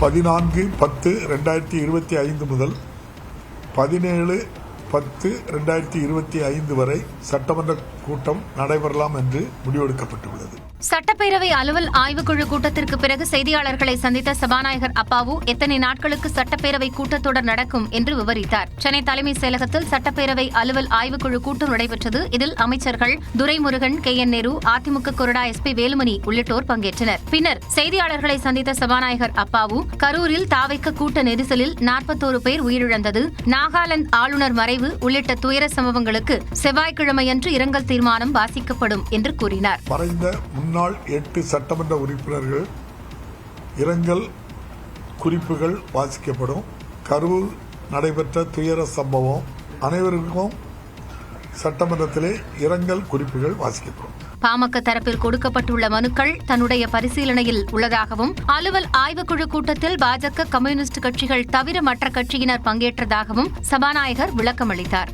14/10/2025 முதல் 17/10/2025 வரை சட்டமன்ற கூட்டம் நடைபெறலாம் என்று முடிவெடுக்கப்பட்டுள்ளது. சட்டப்பேரவை அலுவல் ஆய்வுக்குழு கூட்டத்திற்கு பிறகு செய்தியாளர்களை சந்தித்த சபாநாயகர் அப்பாவு எத்தனை நாட்களுக்கு சட்டப்பேரவை கூட்டத்தொடர் நடக்கும் என்று விவரித்தார். சென்னை தலைமைச் செயலகத்தில் சட்டப்பேரவை அலுவல் ஆய்வுக்குழு கூட்டம் நடைபெற்றது. இதில் அமைச்சர்கள் துரைமுருகன், KN நேரு, அதிமுக கொறடா SP வேலுமணி உள்ளிட்டோர் பங்கேற்றனர். பின்னர் செய்தியாளர்களை சந்தித்த சபாநாயகர் அப்பாவு கரூரில் தாவைக்க கூட்ட நெரிசலில் 41 பேர் உயிரிழந்தது, நாகாலாந்து ஆளுநர் மறைவு உள்ளிட்ட துயர சம்பவங்களுக்கு செவ்வாய்க்கிழமையன்று இரங்கல் தீர்மானம் வாசிக்கப்படும் என்று கூறினார். முன்னாள் 8 சட்டமன்ற உறுப்பினர்கள் இரங்கல் குறிப்புகள் வாசிக்கப்படும். கரூர் நடைபெற்ற துயர சம்பவம் அனைவருக்கும் சட்டமன்றத்திலே இரங்கல் குறிப்புகள் வாசிக்கப்படும். பாமக தரப்பில் கொடுக்கப்பட்டுள்ள மனுக்கள் தன்னுடைய பரிசீலனையில் உள்ளதாகவும் அலுவல் ஆய்வுக்குழு கூட்டத்தில் பாஜக, கம்யூனிஸ்ட் கட்சிகள் தவிர மற்ற கட்சியினர் பங்கேற்றதாகவும் சபாநாயகர் விளக்கமளித்தார்.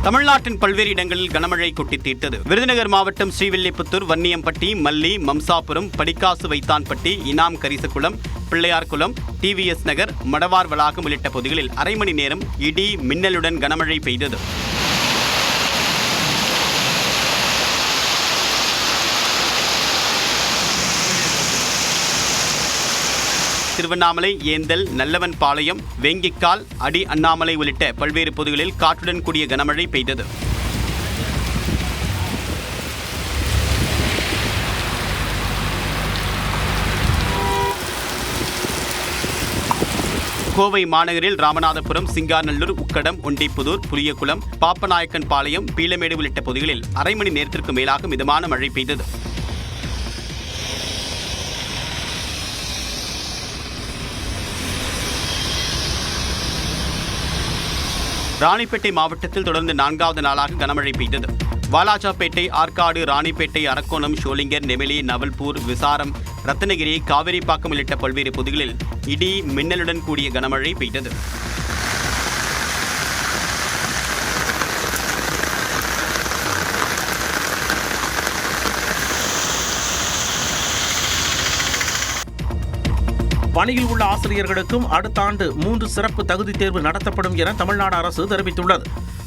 தமிழ்நாட்டின் பல்வேறு இடங்களில் கனமழை கொட்டி தீர்த்தது. விருதுநகர் மாவட்டம் ஸ்ரீவில்லிபுத்தூர், வன்னியம்பட்டி, மல்லி, மம்சாபுரம், படிக்காசு வைத்தான்பட்டி, இனாம் கரிசகுளம், பிள்ளையார்குளம், TVS நகர், மடவார் வளாகம் உள்ளிட்ட பகுதிகளில் அரை மணி நேரம் இடி மின்னலுடன் கனமழை பெய்தது. திருவண்ணாமலை, ஏந்தல், நல்லவன் பாளையம், வேங்கிக்கால், அடி அண்ணாமலை உள்ளிட்ட பல்வேறு பகுதிகளில் காற்றுடன் கூடிய கனமழை பெய்தது. கோவை மாநகரில் ராமநாதபுரம், சிங்காநல்லூர், உக்கடம், ஒண்டிப்புதூர், புளியகுளம், பாப்பநாயக்கன் பாளையம், பீளமேடு உள்ளிட்ட பகுதிகளில் அரை மணி நேரத்திற்கு மேலாக மிதமான மழை பெய்தது. ராணிப்பேட்டை மாவட்டத்தில் தொடர்ந்து 4வது நாளாக கனமழை பெய்தது. வாலாஜாப்பேட்டை, ஆற்காடு, ராணிப்பேட்டை, அரக்கோணம், ஷோலிங்கர், நெமிலி, நவல்பூர், விசாரம், ரத்னகிரி, காவிரிப்பாக்கம் உள்ளிட்ட பல்வேறு பகுதிகளில் இடி மின்னலுடன் கூடிய கனமழை பெய்தது. பணியில் உள்ள ஆசிரியர்களுக்கும் அடுத்த ஆண்டு 3 சிறப்பு தகுதி தேர்வு நடத்தப்படும் என தமிழ்நாடு அரசு தெரிவித்துள்ளது.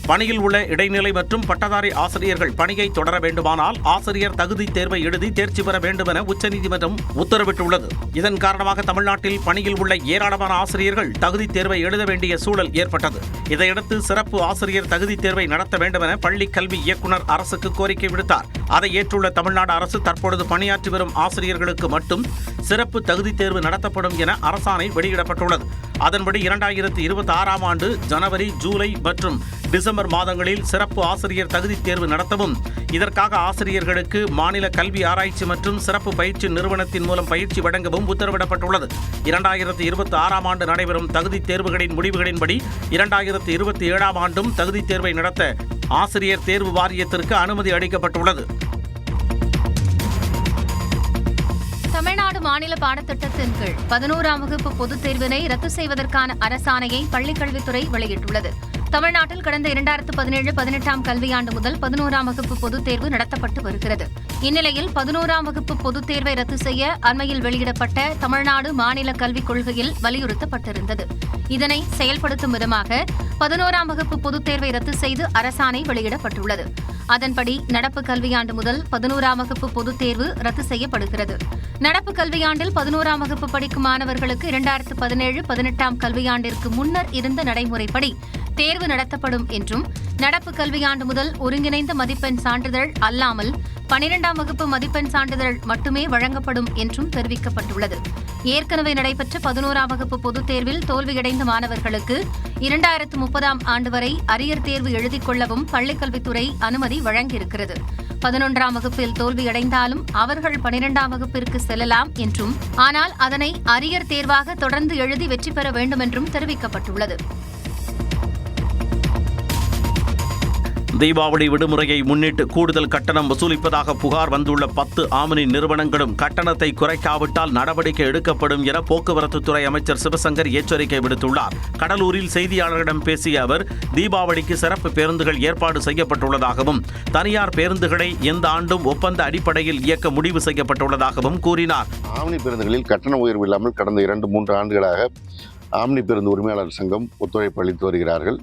பணியில் உள்ள இடைநிலை மற்றும் பட்டதாரி ஆசிரியர்கள் பணியை தொடர வேண்டுமானால் ஆசிரியர் தகுதி தேர்வை எழுதி தேர்ச்சி பெற வேண்டும் என உச்சநீதிமன்றம் உத்தரவிட்டுள்ளது. இதன் காரணமாக தமிழ்நாட்டில் பணியில் உள்ள ஏராளமான ஆசிரியர்கள் தகுதி தேர்வை எழுத வேண்டிய சூழல் ஏற்பட்டது. இதையடுத்து சிறப்பு ஆசிரியர் தகுதி தேர்வை நடத்த வேண்டும் என பள்ளி கல்வி இயக்குநர் அரசுக்கு கோரிக்கை விடுத்தார். அதை ஏற்றுள்ள தமிழ்நாடு அரசு தற்பொழுது பணியாற்றி வரும் ஆசிரியர்களுக்கு மட்டும் சிறப்பு தகுதி தேர்வு நடத்தப்படும் என அரசாணை வெளியிடப்பட்டுள்ளது. அதன்படி 2026ஆம் ஆண்டு ஜனவரி, ஜூலை மற்றும் டிசம்பர் மாதங்களில் சிறப்பு ஆசிரியர் தகுதி தேர்வு நடத்தவும், இதற்காக ஆசிரியர்களுக்கு மாநில கல்வி ஆராய்ச்சி மற்றும் சிறப்பு பயிற்சி நிறுவனத்தின் மூலம் பயிற்சி வழங்கவும் உத்தரவிடப்பட்டுள்ளது. 2026ஆம் ஆண்டு நடைபெறும் தகுதி தேர்வுகளின் முடிவுகளின்படி 2027ஆம் ஆண்டும் தகுதி தேர்வை நடத்த ஆசிரியர் தேர்வு வாரியத்திற்கு அனுமதி அளிக்கப்பட்டுள்ளது. தமிழ்நாடு மாநில பாடத்திட்டத்தின் கீழ் 11ஆம் வகுப்பு பொதுத் தேர்வினை ரத்து செய்வதற்கான அரசாணையை பள்ளிக்கல்வித்துறை வெளியிட்டுள்ளது. தமிழ்நாட்டில் கடந்த 2017-18ஆம் கல்வியாண்டு முதல் 11ஆம் வகுப்பு பொதுத் தேர்வு நடத்தப்பட்டு வருகிறது. இந்நிலையில் 11ஆம் வகுப்பு பொதுத் தேர்வை ரத்து செய்ய அண்மையில் வெளியிடப்பட்ட தமிழ்நாடு மாநில கல்விக் கொள்கையில் வலியுறுத்தப்பட்டிருந்தது. இதனை செயல்படுத்தும் விதமாக 11ஆம் வகுப்பு பொதுத் தேர்வை ரத்து செய்து அரசாணை வெளியிடப்பட்டுள்ளது. அதன்படி நடப்பு கல்வியாண்டு முதல் 11ஆம் வகுப்பு பொதுத் தேர்வு ரத்து செய்யப்படுகிறது. நடப்பு கல்வியாண்டில் 11ஆம் வகுப்பு படிக்கும் மாணவர்களுக்கு 2017-18ஆம் கல்வியாண்டிற்கு முன்னர் இருந்த நடைமுறைப்படி தேர்வு நடத்தப்படும் என்றும், நடப்பு கல்வியாண்டு முதல் ஒருங்கிணைந்த மதிப்பெண் சான்றிதழ் அல்லாமல் 12ஆம் வகுப்பு மதிப்பெண் சான்றிதழ் மட்டுமே வழங்கப்படும் என்றும் தெரிவிக்கப்பட்டுள்ளது. ஏற்கனவே நடைபெற்ற 11ஆம் வகுப்பு பொதுத் தேர்வில் தோல்வியடைந்த மாணவர்களுக்கு 2030ஆம் ஆண்டு வரை அரியர் தேர்வு எழுதிக் கொள்ளவும் பள்ளிக்கல்வித்துறை அனுமதி வழங்கியிருக்கிறது. 11ஆம் வகுப்பில் தோல்வியடைந்தாலும் அவர்கள் 12ஆம் வகுப்பிற்கு செல்லலாம் என்றும், ஆனால் அதனை அரியர் தேர்வாக தொடர்ந்து எழுதி வெற்றி பெற வேண்டும் என்றும் தெரிவிக்கப்பட்டுள்ளது. தீபாவளி விடுமுறையை முன்னிட்டு கூடுதல் கட்டணம் வசூலிப்பதாக புகார் வந்துள்ள 10 ஆம்னி நிறுவனங்களும் கட்டணத்தை குறைக்காவிட்டால் நடவடிக்கை எடுக்கப்படும் என போக்குவரத்துத்துறை அமைச்சர் சிவசங்கர் எச்சரிக்கை விடுத்துள்ளார். கடலூரில் செய்தியாளர்களிடம் பேசிய அவர், தீபாவளிக்கு சிறப்பு பேருந்துகள் ஏற்பாடு செய்யப்பட்டுள்ளதாகவும் தனியார் பேருந்துகளை எந்த ஆண்டும் ஒப்பந்த அடிப்படையில் இயக்க முடிவு செய்யப்பட்டுள்ளதாகவும் கூறினார். ஆம்னி பேருந்துகளில் கட்டண உயர்வு இல்லாமல் கடந்த 2-3 ஆண்டுகளாக ஆம்னி பேருந்து உரிமையாளர் சங்கம் ஒத்துழைப்பு அளித்து வருகிறார்கள்.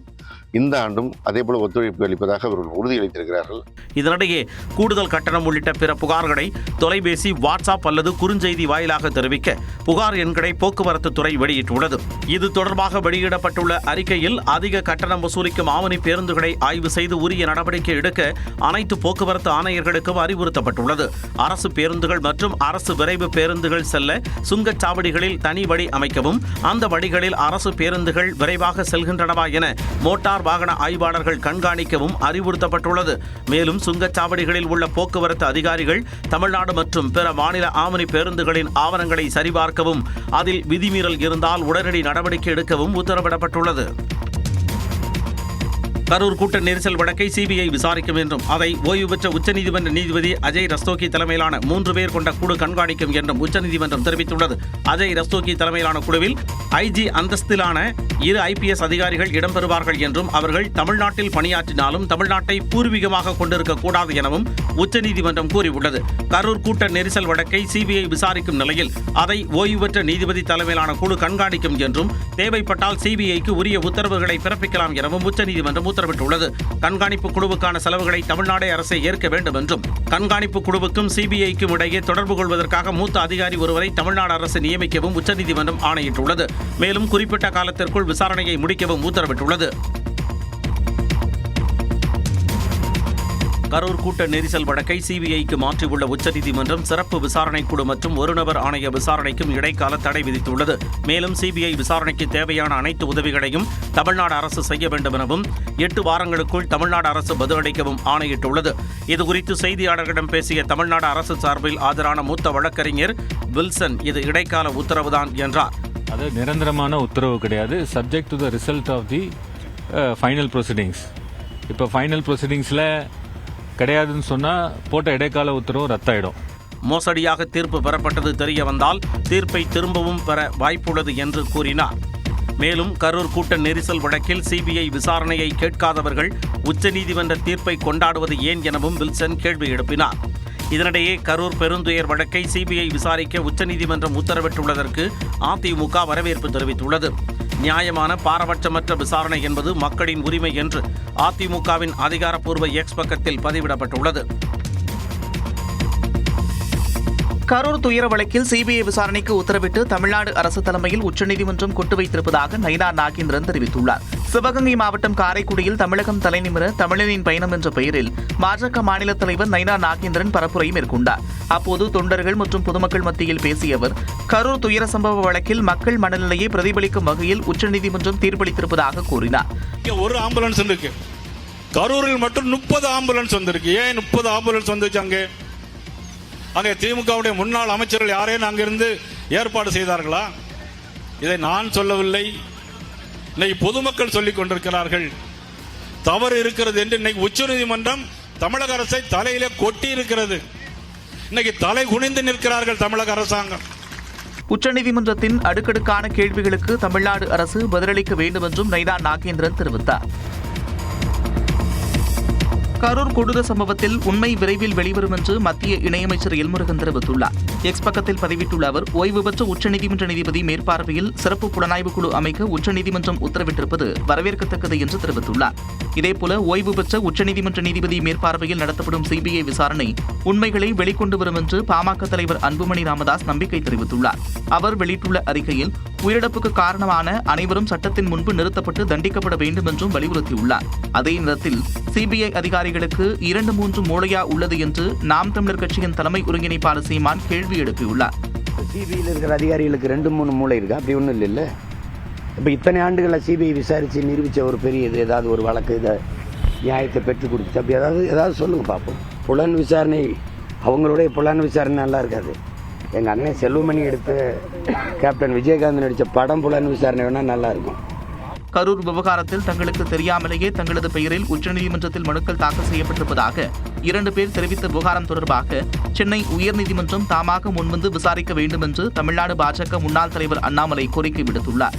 இந்த ஆண்டும் அதேபோல ஒத்துழைப்பு அளிப்பதாக அவர்கள் உறுதியளித்திருக்கிறார்கள். இதனிடையே கூடுதல் கட்டணம் உள்ளிட்ட பிற புகார்களை தொலைபேசி, வாட்ஸ்அப் அல்லது குறுஞ்செய்தி வாயிலாக தெரிவிக்க புகார் எண்களை போக்குவரத்து துறை வெளியிட்டுள்ளது. இது தொடர்பாக வெளியிடப்பட்டுள்ள அறிக்கையில், அதிக கட்டணம் வசூலிக்கும் ஆம்னி பேருந்துகளை ஆய்வு செய்து உரிய நடவடிக்கை எடுக்க அனைத்து போக்குவரத்து ஆணையர்களுக்கும் அறிவுறுத்தப்பட்டுள்ளது. அரசு பேருந்துகள் மற்றும் அரசு விரைவு பேருந்துகள் செல்ல சுங்கச்சாவடிகளில் தனி வழி அமைக்கவும், அந்த வழிகளில் அரசு பேருந்துகள் விரைவாக செல்கின்றனவா என மோட்டார் வாகன ஆய்வாளர்கள் கண்காணிக்கவும் அறிவுறுத்தப்பட்டுள்ளது. மேலும் சுங்கச்சாவடிகளில் உள்ள போக்குவரத்து அதிகாரிகள் தமிழ்நாடு மற்றும் பிற மாநில ஆம்னி பேருந்துகளின் ஆவணங்களை சரிபார்க்கவும், அதில் விதிமீறல் இருந்தால் உடனடி நடவடிக்கை எடுக்கவும் உத்தரவிடப்பட்டுள்ளது. கரூர் கூட்ட நெரிசல் வழக்கை சிபிஐ விசாரிக்கும் என்றும் அதை ஓய்வு பெற்ற உச்சநீதிமன்ற நீதிபதி அஜய் ரஸ்தோகி தலைமையிலான 3 பேர் கொண்ட குழு கண்காணிக்கும் என்றும் உச்சநீதிமன்றம் தெரிவித்துள்ளது. அஜய் ரஸ்தோகி தலைமையிலான குழுவில் ஐஜி அந்தஸ்திலான 2 IPS அதிகாரிகள் இடம்பெறுவார்கள் என்றும் அவர்கள் தமிழ்நாட்டில் பணியாற்றினாலும் தமிழ்நாட்டை பூர்வீகமாக கொண்டிருக்கக்கூடாது எனவும் உச்சநீதிமன்றம் கூறியுள்ளது. கரூர் கூட்ட நெரிசல் வழக்கை சிபிஐ விசாரிக்கும் நிலையில் அதை ஓய்வு பெற்ற நீதிபதி தலைமையிலான குழு கண்காணிக்கும் என்றும் தேவைப்பட்டால் சிபிஐக்கு உரிய உத்தரவுகளை பிறப்பிக்கலாம் எனவும் உச்சநீதிமன்றம் உத்தரவிட்டுள்ளது. கண்காணிப்பு குழுவுக்கான செலவுகளை தமிழ்நாடு அரசே ஏற்க வேண்டும் என்றும், கண்காணிப்பு குழுவுக்கும் சிபிஐக்கும் இடையே தொடர்பு கொள்வதற்காக மூத்த அதிகாரி ஒருவரை தமிழ்நாடு அரசு நியமிக்கவும் உச்சநீதிமன்றம் ஆணையிட்டுள்ளது. மேலும் குறிப்பிட்ட காலத்திற்குள் விசாரணையை முடிக்கவும் உத்தரவிட்டுள்ளது. கரூர் கூட்ட நெரிசல் வழக்கை சிபிஐக்கு மாற்றியுள்ள உச்சநீதிமன்றம் சிறப்பு விசாரணை குழு மற்றும் ஒருநபர் ஆணைய விசாரணைக்கும் இடைக்கால தடை விதித்துள்ளது. மேலும் சிபிஐ விசாரணைக்கு தேவையான அனைத்து உதவிகளையும் தமிழ்நாடு அரசு செய்ய வேண்டும் எனவும் 8 வாரங்களுக்குள் தமிழ்நாடு அரசு பதிலளிக்கவும் ஆணையிட்டுள்ளது. இதுகுறித்து செய்தியாளர்களிடம் பேசிய தமிழ்நாடு அரசு சார்பில் ஆஜரான மூத்த வழக்கறிஞர் வில்சன், இது இடைக்கால உத்தரவுதான் என்றார். அது நிரந்தரமான உத்தரவு கிடையாது. Subject to the result of the final proceedings. இப்போ ஃபைனல் ப்ரொசீடிங்ஸில் கிடையாதுன்னு சொன்னால் போட்ட இடைக்கால உத்தரவு ரத்தாயிடும். மோசடியாக தீர்ப்பு பெறப்பட்டது தெரிய வந்தால் தீர்ப்பை திரும்பவும் பெற வாய்ப்புள்ளது என்று கூறினார். மேலும் கரூர் கூட்ட நெரிசல் வழக்கில் சிபிஐ விசாரணையை கேட்காதவர்கள் உச்சநீதிமன்ற தீர்ப்பை கொண்டாடுவது ஏன் எனவும் வில்சன் கேள்வி எழுப்பினார். இதனிடையே கரூர் பெருந்துயர் வழக்கை சிபிஐ விசாரிக்க உச்சநீதிமன்றம் உத்தரவிட்டுள்ளதற்கு அதிமுக வரவேற்பு தெரிவித்துள்ளது. நியாயமான, பாரபட்சமற்ற விசாரணை என்பது மக்களின் உரிமை என்று அதிமுகவின் அதிகாரப்பூர்வ எக்ஸ் பக்கத்தில் பதிவிடப்பட்டுள்ளது. கரூர் துயர வழக்கில் சிபிஐ விசாரணைக்கு உத்தரவிட்டு தமிழ்நாடு அரசு தலைமையில் உச்சநீதிமன்றம் கொண்டு வைத்திருப்பதாக நயினா நாகேந்திரன் தெரிவித்துள்ளார். சிவகங்கை மாவட்டம் காரைக்குடியில் தமிழகம் தலைநிமிர தமிழனின் பயணம் என்ற பெயரில் பாஜக மாநில தலைவர் நயினா நாகேந்திரன் பரப்புரை மேற்கொண்டார். அப்போது தொண்டர்கள் மற்றும் பொதுமக்கள் மத்தியில் பேசிய அவர், கரூர் துயர சம்பவ வழக்கில் மக்கள் மனநிலையை பிரதிபலிக்கும் வகையில் உச்சநீதிமன்றம் தீர்ப்பளித்திருப்பதாக கூறினார். ஒரு ஆம்புலன்ஸ் இருக்கு, கரூரில் மட்டும் 30 ஆம்புலன்ஸ் வந்திருக்கு. ஏன் 30 ஆம்புலன்ஸ் வந்துச்சு? அங்கே திமுகவுடைய முன்னாள் அமைச்சர்கள் யாரேனும் அங்கிருந்து ஏற்பாடு செய்தார்களா? இதை நான் சொல்லவில்லை, இன்னைக்கு பொதுமக்கள் சொல்லிக் கொண்டிருக்கிறார்கள். தவறு இருக்கிறது என்று இன்னைக்கு உச்சநீதிமன்றம் தமிழக அரசை தலையிலே கொட்டி இருக்கிறது. இன்னைக்கு தலை குனிந்து நிற்கிறார்கள் தமிழக அரசாங்கம். உச்சநீதிமன்றத்தின் அடுக்கடுக்கான கேள்விகளுக்கு தமிழ்நாடு அரசு பதிலளிக்க வேண்டும் என்றும் நயினா நாகேந்திரன் தெரிவித்தார். கரூர் கொடூர சம்பவத்தில் உண்மை விரைவில் வெளிவரும் என்று மத்திய இணையமைச்சர் எல்முருகன் தெரிவித்துள்ளார். எக்ஸ் பக்கத்தில் பதிவிட்டுள்ள அவர், ஓய்வு பெற்ற உச்சநீதிமன்ற நீதிபதி மேற்பார்வையில் சிறப்பு புலனாய்வு குழு அமைக்க உச்சநீதிமன்றம் உத்தரவிட்டிருப்பது வரவேற்கத்தக்கது என்று தெரிவித்துள்ளார். இதேபோல ஓய்வு பெற்ற உச்சநீதிமன்ற நீதிபதி மேற்பார்வையில் நடத்தப்படும் சிபிஐ விசாரணை உண்மைகளை வெளிக்கொண்டு வரும் என்று பாமக தலைவர் அன்புமணி ராமதாஸ் நம்பிக்கை தெரிவித்துள்ளார். அவர் வெளியிட்டுள்ள அறிக்கையில், உயிரிழப்புக்கு காரணமான அனைவரும் சட்டத்தின் முன்பு நிறுத்தப்பட்டு தண்டிக்கப்பட வேண்டும் என்றும் வலியுறுத்தியுள்ளார். அதே நேரத்தில் சிபிஐ அதிகாரிகளுக்கு 2-3 மூளையா உள்ளது என்று நாம் தமிழர் கட்சியின் தலைமை ஒருங்கிணைப்பாளர் சீமான் கேள்வி எழுப்பியுள்ளார். சிபிஐயில் இருக்கிற அதிகாரிகளுக்கு 2-3 மூளை இருக்கா? அப்படி ஒன்றும் இல்லை. இப்போ இத்தனை ஆண்டுகளில் சிபிஐ விசாரித்து நிரூபித்த ஒரு பெரிய இது ஏதாவது ஒரு வழக்கு இதை நியாயத்தை பெற்றுக் கொடுத்து அப்படி ஏதாவது சொல்லுங்கள் பார்ப்போம். புலன் விசாரணை, அவங்களுடைய புலன் விசாரணை நல்லா இருக்காது. எங்கள் அண்ணன் செல்வமணி எடுத்து கேப்டன் விஜயகாந்த் நடித்த படம் புலன் விசாரணை வேணால் நல்லா இருக்கும். கரூர் விவகாரத்தில் தங்களுக்கு தெரியாமலேயே தங்களது பெயரில் உச்சநீதிமன்றத்தில் மனுக்கள் தாக்கல் செய்யப்பட்டிருப்பதாக 2 பேர் தெரிவித்த விவகாரம் தொடர்பாக சென்னை உயர்நீதிமன்றம் தாமாக முன்வந்து விசாரிக்க வேண்டும் என்று தமிழ்நாடு பாஜக முன்னாள் தலைவர் அண்ணாமலை கோரிக்கை விடுத்துள்ளார்.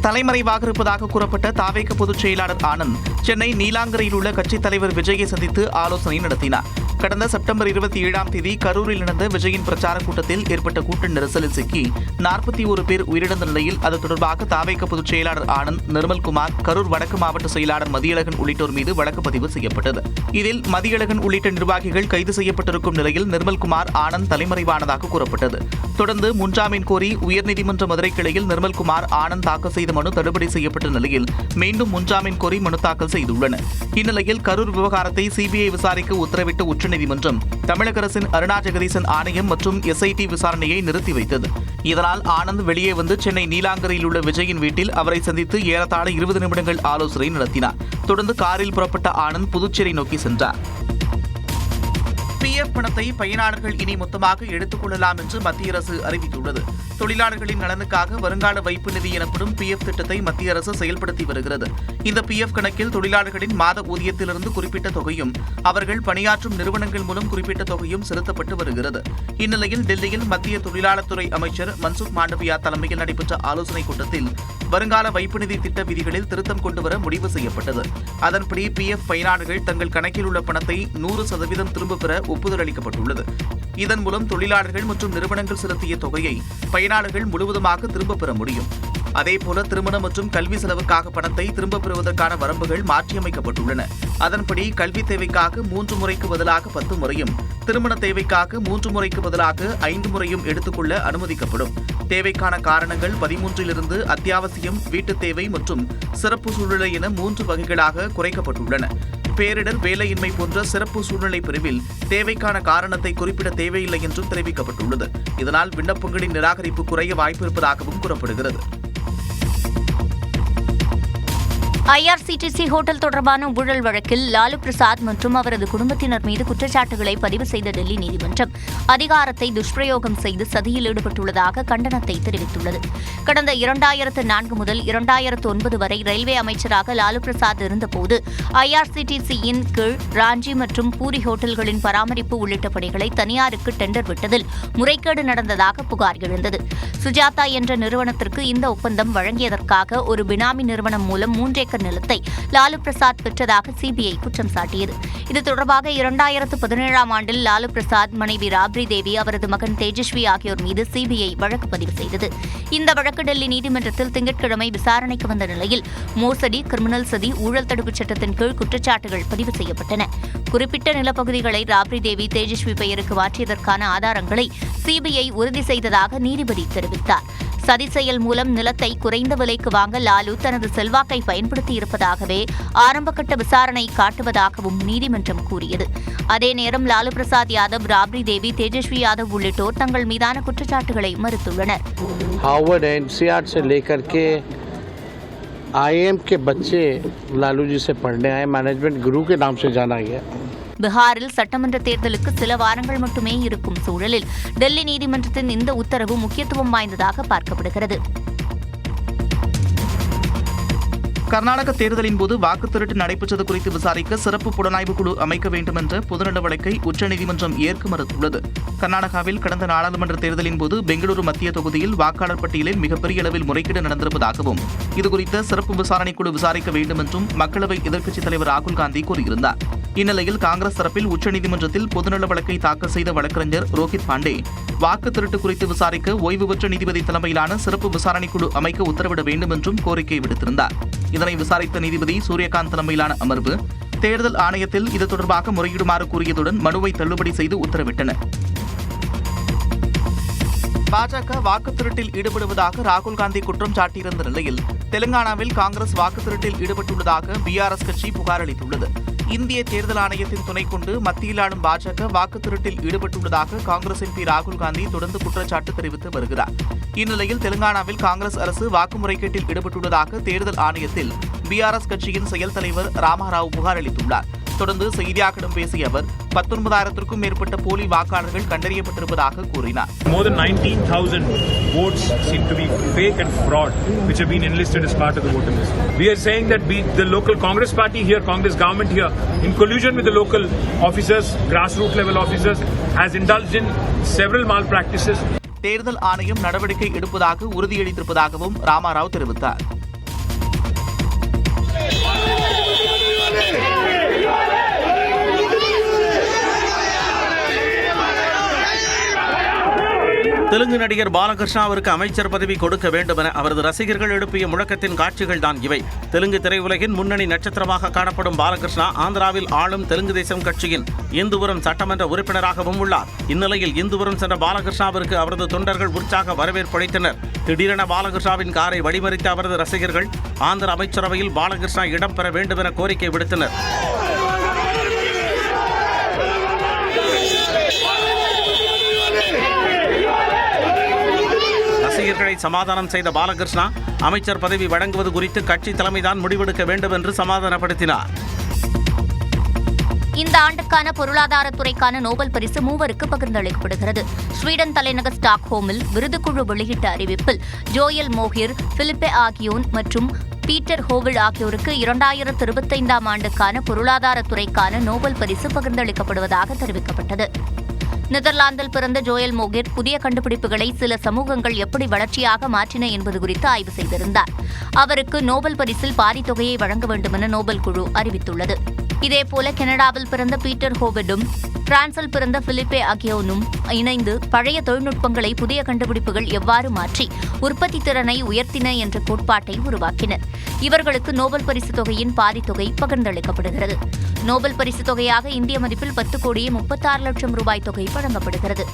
தலைமறைவாக இருப்பதாக கூறப்பட்ட தாவேக பொதுச் செயலாளர் ஆனந்த் சென்னை நீலாங்கரையில் உள்ள கட்சித் தலைவர் விஜயை சந்தித்து ஆலோசனை நடத்தினார். கடந்த செப்டம்பர் 27ஆம் தேதி கரூரில் நடந்த விஜயின் பிரச்சார கூட்டத்தில் ஏற்பட்ட கூட்ட நெரிசலில் சிக்கி 41 பேர் உயிரிழந்த நிலையில் அது தொடர்பாக தாவேக பொதுச் செயலாளர் ஆனந்த், நிர்மல்குமார், கரூர் வடக்கு மாவட்ட செயலாளர் மதியழகன் உள்ளிட்டோர் மீது வழக்கு பதிவு செய்யப்பட்டது. இதில் மதியழகன் உள்ளிட்ட நிர்வாகிகள் கைது செய்யப்பட்டிருக்கும் நிலையில் நிர்மல்குமார், ஆனந்த் தலைமறைவானதாக கூறப்பட்டது. தொடர்ந்து முன்ஜாமீன் கோரி உயர்நீதிமன்ற மதுரை கிளையில் நிர்மல்குமார், ஆனந்த் தாக்கல் செய்த மனு தள்ளுபடி செய்யப்பட்ட நிலையில் மீண்டும் முன்ஜாமீன் கோரி மனு தாக்கல் செய்துள்ளனர். இந்நிலையில் கரூர் விவகாரத்தை சிபிஐ விசாரிக்க உத்தரவிட்ட உச்சநீதிமன்றம் தமிழக அரசின் அருணா ஜெகதீசன் ஆணையம் மற்றும் SIT விசாரணையை நிறுத்தி வைத்தது. இதனால் ஆனந்த் வெளியே வந்து சென்னை நீலாங்கரையில் உள்ள விஜயின் வீட்டில் அவரை சந்தித்து ஏறத்தாழ 20 நிமிடங்கள் ஆலோசனை நடத்தினார். தொடர்ந்து காரில் புறப்பட்ட ஆனந்த் புதுச்சேரி நோக்கி சென்றார். PF பணத்தை பயனாளர்கள் இனி மொத்தமாக எடுத்துக் கொள்ளலாம் என்று மத்திய அரசு அறிவித்துள்ளது. தொழிலாளர்களின் நலனுக்காக வருங்கால வைப்பு நிதி எனப்படும் PF திட்டத்தை மத்திய அரசு செயல்படுத்தி வருகிறது. இந்த PF கணக்கில் தொழிலாளர்களின் மாத ஊதியத்திலிருந்து குறிப்பிட்ட தொகையும் அவர்கள் பணியாற்றும் நிறுவனங்கள் மூலம் குறிப்பிட்ட தொகையும் செலுத்தப்பட்டு வருகிறது. இந்நிலையில் டெல்லியில் மத்திய தொழிலாளர் துறை அமைச்சர் மன்சுக் மாண்டவியா தலைமையில் நடைபெற்ற ஆலோசனைக் கூட்டத்தில் வருங்கால வைப்பு நிதி திட்ட விதிகளில் திருத்தம் கொண்டுவர முடிவு செய்யப்பட்டது. அதன்படி PF பயனாளர்கள் தங்கள் கணக்கில் உள்ள பணத்தை 100% திரும்பப் பெற ஒப்புதல் அளிக்கப்பட்டுள்ளது. இதன் மூலம் தொழிலாளர்கள் மற்றும் நிறுவனங்கள் செலுத்திய தொகையை பயனாளர்கள் முழுவதுமாக திரும்பப் பெற முடியும். அதேபோல திருமணம் மற்றும் கல்வி செலவுக்காக பணத்தை திரும்பப் பெறுவதற்கான வரம்புகள் மாற்றியமைக்கப்பட்டுள்ளன. அதன்படி கல்வி தேவைக்காக 3 முறைக்கு பதிலாக 10 முறையும், திருமண தேவைக்காக 3 முறைக்கு பதிலாக 5 முறையும் எடுத்துக்கொள்ள அனுமதிக்கப்படும். தேவைக்கான காரணங்கள் 13 அத்தியாவசியம், வீட்டுத் தேவை மற்றும் சிறப்பு சூழ்நிலை என 3 வகைகளாக குறைக்கப்பட்டுள்ளன. பேரிடர், வேலையின்மை போன்ற சிறப்பு சூழ்நிலை பிரிவில் தேவைக்கான காரணத்தை குறிப்பிட தேவையில்லை என்றும் தெரிவிக்கப்பட்டுள்ளது. இதனால் விண்ணப்பங்களின் நிராகரிப்பு குறைய வாய்ப்பு இருப்பதாகவும் கூறப்படுகிறது. IRCTC ஹோட்டல் தொடர்பான ஊழல் வழக்கில் லாலு பிரசாத் மற்றும் அவரது குடும்பத்தினர் மீது குற்றச்சாட்டுகளை பதிவு செய்த டெல்லி நீதிமன்றம் அதிகாரத்தை துஷ்பிரயோகம் செய்து சதியில் ஈடுபட்டுள்ளதாக கண்டனத்தை தெரிவித்துள்ளது. கடந்த 2004 முதல் 2009 வரை ரயில்வே அமைச்சராக லாலு பிரசாத் இருந்தபோது IRCTC-யின் கீழ் ராஞ்சி மற்றும் பூரி ஹோட்டல்களின் பராமரிப்பு உள்ளிட்ட பணிகளை தனியாருக்கு டெண்டர் விட்டதில் முறைகேடு நடந்ததாக புகார் எழுந்தது. சுஜாதா என்ற நிறுவனத்திற்கு இந்த ஒப்பந்தம் வழங்கியதற்காக ஒரு பினாமி நிறுவனம் மூலம் 3 ஏக்கர் நிலத்தை லாலு பிரசாத் பெற்றதாக சிபிஐ குற்றம் சாட்டியது. இது தொடர்பாக 2017ஆம் ஆண்டில் லாலு பிரசாத், மனைவி ராப்ரி தேவி, அவரது மகன் தேஜஸ்வி ஆகியோர் மீது சிபிஐ வழக்கு பதிவு செய்தது. இந்த வழக்கு டெல்லி நீதிமன்றத்தில் திங்கட்கிழமை விசாரணைக்கு வந்த நிலையில் மோசடி, கிரிமினல் சதி, ஊழல் தடுப்புச் சட்டத்தின் கீழ் குற்றச்சாட்டுகள் பதிவு செய்யப்பட்டன. குறிப்பிட்ட நிலப்பகுதிகளை ராப்ரி தேவி, தேஜஸ்வி பெயருக்கு மாற்றியதற்கான ஆதாரங்களை சிபிஐ உறுதி செய்ததாக நீதிபதி தெரிவித்தார். சதி செயல் மூலம் நிலத்தை குறைந்த விலைக்கு வாங்க லாலு தனது செல்வாக்கை பயன்படுத்தியிருப்பதாகவே ஆரம்பகட்ட விசாரணை காட்டுவதாகவும் நீதிமன்றம் கூறியது. அதே நேரம் லாலு பிரசாத் யாதவ், ராப்ரி தேவி, தேஜஸ்வி யாதவ் உள்ளிட்டோர் தங்கள் மீதான குற்றச்சாட்டுகளை மறுத்துள்ளனர். हार्वर्ड NCR से लेकर के IIM के बच्चे लालू जी से पढ़ने आए, मैनेजमेंट गुरु के नाम से जाना गया. பீகாரில் சட்டமன்ற தேர்தலுக்கு சில வாரங்கள் மட்டுமே இருக்கும் சூழலில் டெல்லி நீதிமன்றத்தின் இந்த உத்தரவு முக்கியத்துவம் வாய்ந்ததாக பார்க்கப்படுகிறது. கர்நாடக தேர்தலின் போது வாக்குத் திருட்டு நடைபெற்றது குறித்து விசாரிக்க சிறப்பு புலனாய்வு குழு அமைக்க வேண்டும் என்ற பொதுநல வழக்கை உச்சநீதிமன்றம் ஏற்க மறுத்துள்ளது. கர்நாடகாவில் கடந்த நாடாளுமன்ற தேர்தலின் போது பெங்களூரு மத்திய தொகுதியில் வாக்காளர் பட்டியலில் மிகப்பெரிய அளவில் முறைகேடு நடந்திருப்பதாகவும் இதுகுறித்த சிறப்பு விசாரணை குழு விசாரிக்க வேண்டும் என்றும் மக்களவை எதிர்க்கட்சித் தலைவர் ராகுல் காந்தி கூறியிருந்தார். இந்நிலையில் காங்கிரஸ் தரப்பில் உச்சநீதிமன்றத்தில் பொதுநல வழக்கை தாக்கல் செய்த வழக்கறிஞர் ரோஹித் பாண்டே வாக்கு திருட்டு குறித்து விசாரிக்க ஓய்வு பெற்ற நீதிபதி தலைமையிலான சிறப்பு விசாரணை குழு அமைக்க உத்தரவிட வேண்டும் என்றும் கோரிக்கை விடுத்திருந்தார். இதனை விசாரித்த நீதிபதி சூரியகாந்த் தலைமையிலான அமர்வு தேர்தல் ஆணையத்தில் இது தொடர்பாக முறையிடுமாறு கூறியதுடன் மனுவை தள்ளுபடி செய்து உத்தரவிட்டனர். பாஜக வாக்கு திருட்டில் ஈடுபடுவதாக ராகுல் காந்தி குற்றம் சாட்டியிருந்த நிலையில் தெலுங்கானாவில் காங்கிரஸ் வாக்கு திருட்டில் ஈடுபட்டுள்ளதாக BRS கட்சி புகார் அளித்துள்ளது. இந்திய தேர்தல் ஆணையத்தின் துணை கொண்டு மத்தியில் ஆளும் பாஜக வாக்கு திருட்டில் ஈடுபட்டுள்ளதாக காங்கிரஸ் MP ராகுல் காந்தி தொடர்ந்து குற்றச்சாட்டு தெரிவித்து வருகிறார். இந்நிலையில் தெலுங்கானாவில் காங்கிரஸ் அரசு வாக்கு முறைகேட்டில் ஈடுபட்டுள்ளதாக தேர்தல் ஆணையத்தில் BRS கட்சியின் செயல் தலைவர் ராமாராவ் புகார் அளித்துள்ளார். தொடர்ந்து செய்தியாளர்களிடம் பேசிய அவர், 19,000க்கும் மேற்பட்ட போலி வாக்காளர்கள் கண்டறியப்பட்டிருப்பதாக கூறினார். More than 19,000 votes seem to be fake and fraud, which have been enlisted as part of the voter list. We are saying that the local Congress party here, Congress government here, in collusion with the local officers, grassroots level officers, has indulged in several malpractices. தேர்தல் ஆணையம் நடவடிக்கை எடுப்பதாக உறுதியளித்திருப்பதாகவும் ராமாராவ் தெரிவித்தார். தெலுங்கு நடிகர் பாலகிருஷ்ணாவிற்கு அமைச்சர் பதவி கொடுக்க வேண்டும் என அவரது ரசிகர்கள் எழுப்பிய முழக்கத்தின் காட்சிகள் தான் இவை. தெலுங்கு திரையுலகின் முன்னணி நட்சத்திரமாக காணப்படும் பாலகிருஷ்ணா ஆந்திராவில் ஆளும் தெலுங்கு தேசம் கட்சியின் இந்துபுரம் சட்டமன்ற உறுப்பினராகவும் உள்ளார். இந்நிலையில் இந்துபுரம் சென்ற பாலகிருஷ்ணாவிற்கு அவரது தொண்டர்கள் உற்சாக வரவேற்பு அளித்தனர். திடீரென பாலகிருஷ்ணாவின் காரை வழிமறித்த அவரது ரசிகர்கள் ஆந்திர அமைச்சரவையில் பாலகிருஷ்ணா இடம்பெற வேண்டும் என கோரிக்கை விடுத்தனர். ரசிகர்களை சமாதானம் செய்த பாலகிருஷ்ணா அமைச்சர் பதவி வழங்குவது குறித்து கட்சி தலைமைதான் முடிவெடுக்க வேண்டும் என்று சமாதானப்படுத்தினார். இந்த ஆண்டுக்கான பொருளாதாரத்துறைக்கான நோபல் பரிசு 3 பகிர்ந்தளிக்கப்படுகிறது. ஸ்வீடன் தலைநகர் ஸ்டாக்ஹோமில் விருதுக்குழு வெளியிட்ட அறிவிப்பில் ஜோயல் மோகிர், பிலிப்பே ஆகியோன் மற்றும் பீட்டர் ஹோவில் ஆகியோருக்கு 2025 ஆண்டுக்கான பொருளாதாரத்துறைக்கான நோபல் பரிசு பகிர்ந்தளிக்கப்படுவதாக தெரிவிக்கப்பட்டது. நெதர்லாந்தில் பிறந்த ஜோயல் மோகிர் புதிய கண்டுபிடிப்புகளை சில சமூகங்கள் எப்படி வளர்ச்சியாக மாற்றின என்பது குறித்து ஆய்வு செய்திருந்தார். அவருக்கு நோபல் பரிசில் பாதி தொகையை வழங்க வேண்டும் என நோபல் குழு அறிவித்துள்ளது. இதேபோல கனடாவில் பிறந்த பீட்டர் ஹோவெடும் பிரான்சில் பிறந்த பிலிப்பே ஆகியோனும் இணைந்து பழைய தொழில்நுட்பங்களை புதிய கண்டுபிடிப்புகள் எவ்வாறு மாற்றி உற்பத்தி திறனை உயர்த்தின என்ற கோட்பாட்டை உருவாக்கினர். இவர்களுக்கு நோபல் பரிசு தொகையின் பாதி தொகை பகிர்ந்தளிக்கப்படுகிறது. நோபல் பரிசு தொகையாக இந்திய மதிப்பில் 10,36,00,000 ரூபாய் தொகை வழங்கப்படுகிறது.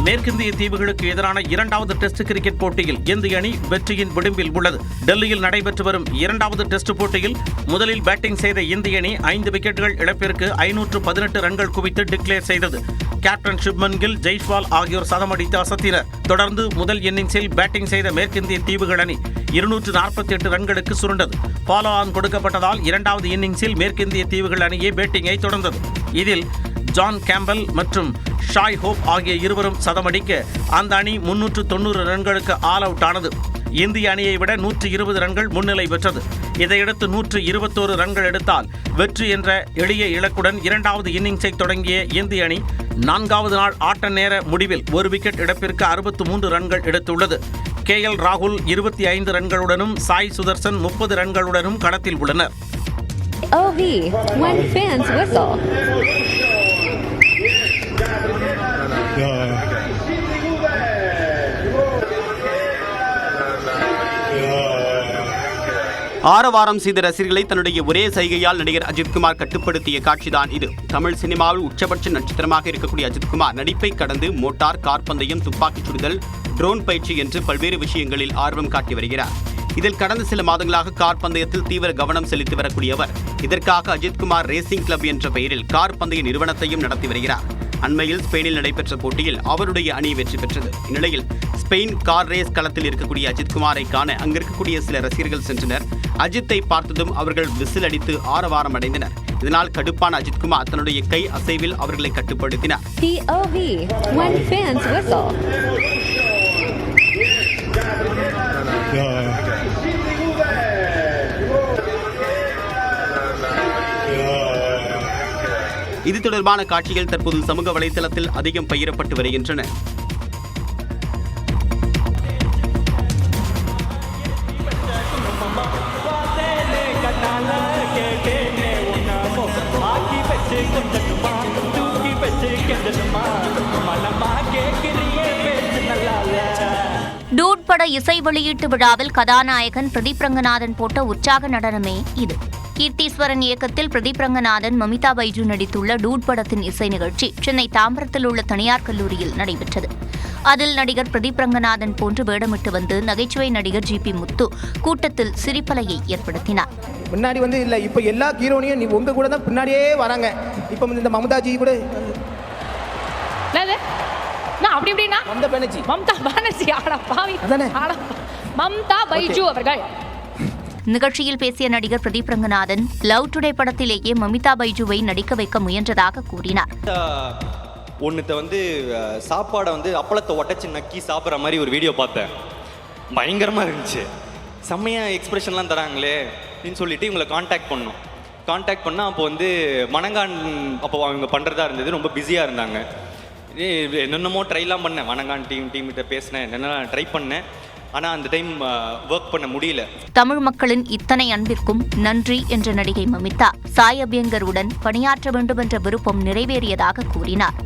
மேற்கிந்திய தீவுகளுக்கு எதிரான 2வது டெஸ்ட் கிரிக்கெட் போட்டியில் இந்திய அணி வெற்றியின் விளிம்பில் உள்ளது. டெல்லியில் நடைபெற்று வரும் 2வது டெஸ்ட் போட்டியில் முதலில் பேட்டிங் செய்த இந்திய அணி 5 விக்கெட்டுகள் இழப்பிற்கு 518 ரன்கள் குவித்து டிக்ளேர் செய்தது. கேப்டன் சுப்மன் கில், ஜெய்ஸ்வால் ஆகியோர் சதமடித்து அசத்தினர். தொடர்ந்து முதல் இன்னிங்ஸில் பேட்டிங் செய்த மேற்கிந்திய தீவுகள் அணி 248 ரன்களுக்கு சுருண்டது. ஃபாலோ ஆன் கொடுக்கப்பட்டதால் 2வது இன்னிங்ஸில் மேற்கிந்திய தீவுகள் அணியே பேட்டிங்கை தொடர்ந்தது. இதில் ஜான் கேம்பல் மற்றும் ஷாய் ஹோப் ஆகிய இருவரும் சதமடிக்க அந்த அணி 390 ரன்களுக்கு ஆல் அவுட் ஆனது. இந்திய அணியை விட 120 ரன்கள் முன்னிலை பெற்றது. இதையடுத்து 121 ரன்கள் எடுத்தால் வெற்றி என்ற எளிய இலக்குடன் 2வது இன்னிங்ஸை தொடங்கிய இந்திய அணி 4வது நாள் ஆட்ட நேர முடிவில் 1 விக்கெட் இழப்பிற்கு 63 ரன்கள் எடுத்துள்ளது. KL ராகுல் 25 ரன்களுடனும் சாய் சுதர்சன் 30 ரன்களுடனும் களத்தில் உள்ளனர். OV, when fans whistle. ஆரவாரம் செய்த ரசிகர்களை தன்னுடைய ஒரே சைகையால் நடிகர் அஜித்குமார் கட்டுப்படுத்திய காட்சிதான் இது. தமிழ் சினிமாவில் உச்சபட்ச நட்சத்திரமாக இருக்கக்கூடிய அஜித்குமார் நடிப்பை கடந்து மோட்டார், கார்பந்தயம், துப்பாக்கிச் சுடுதல், ட்ரோன் பயிற்சி என்று பல்வேறு விஷயங்களில் ஆர்வம் காட்டி வருகிறார். இதில் கடந்த சில மாதங்களாக கார் பந்தயத்தில் தீவிர கவனம் செலுத்தி வரக்கூடியவர். இதற்காக அஜித்குமார் ரேசிங் கிளப் என்ற பெயரில் கார் பந்தய நிறுவனத்தையும் நடத்தி வருகிறார். அண்மையில் ஸ்பெயினில் நடைபெற்ற போட்டியில் அவருடைய அணி வெற்றி பெற்றது. இந்நிலையில் ஸ்பெயின் கார் ரேஸ் களத்தில் இருக்கக்கூடிய அஜித்குமாரை காண அங்கிருக்கக்கூடிய சில ரசிகர்கள் சென்றனர். அஜித்தை பார்த்ததும் அவர்கள் விசில் அடித்து ஆரவாரம் அடைந்தனர். இதனால் கடுப்பான அஜித்குமார் தன்னுடைய கை அசைவில் அவர்களை கட்டுப்படுத்தினார். POV, when fans whistle. இது தொடர்பான காட்சிகள் தற்போது சமூக வலைதளத்தில் அதிகம் பகிரப்பட்டு வருகின்றன. டூட் பட இசை வெளியீட்டு விழாவில் கதாநாயகன் பிரதீப் ரங்கநாதன் போட்ட உற்சாக நடனமே இது. கீர்த்தீஸ்வரன் இயக்கத்தில் பிரதீப் ரங்கநாதன், மமிதா பைஜு நடித்துள்ள டூட் படத்தின் இசை நிகழ்ச்சி சென்னை தாம்பரத்தில் உள்ள தனியார் கல்லூரியில் நடைபெற்றது. அதில் நடிகர் பிரதீப் ரங்கநாதன் போன்று வேடமிட்டு வந்து நகைச்சுவை நடிகர் GP முத்து கூட்டத்தில் சிரிப்பலையை ஏற்படுத்தினார். முன்னாடி இல்லை, இப்போ எல்லா ஹீரோனையும் நீ உங்க கூட தான் பின்னாடியே வராங்க. இப்போ இந்த மமதாஜி கூட அப்படி எப்படின்னா மம்தா பானர்ஜி, மம்தா பைஜு அவர்கள் நிகழ்ச்சியில் பேசிய நடிகர் பிரதீப் ரங்கநாதன் லவ் டுடே படத்திலேயே மமிதா பைஜுவை நடிக்க வைக்க முயன்றதாக கூறினார். ஒன்றுத்த சாப்பாடை அப்பளத்தை ஒட்டச்சு நக்கி சாப்பிட்ற மாதிரி ஒரு வீடியோ பார்த்தேன். பயங்கரமாக இருந்துச்சு. செம்மையாக எக்ஸ்பிரஷன்லாம் தராங்களே அப்படின்னு சொல்லிட்டு இவங்களை காண்டாக்ட் பண்ணோம். காண்டாக்ட் பண்ணால் அப்போ மணங்கான் அப்போ அவங்க பண்ணுறதா இருந்தது. ரொம்ப பிஸியாக இருந்தாங்க. என்னென்னமோ ட்ரைலாம் பண்ணேன். மணங்கான் டீம்கிட்ட பேசினேன், என்னென்ன ட்ரை பண்ணேன். ஆனால் அந்த டைம் ஒர்க் பண்ண முடியல. தமிழ் மக்களின் இத்தனை அன்பிற்கும் நன்றி என்ற நடிகை மமிதா சாய் அபியங்கருடன் பணியாற்ற வேண்டும் என்ற விருப்பம் நிறைவேறியதாக கூறினார்.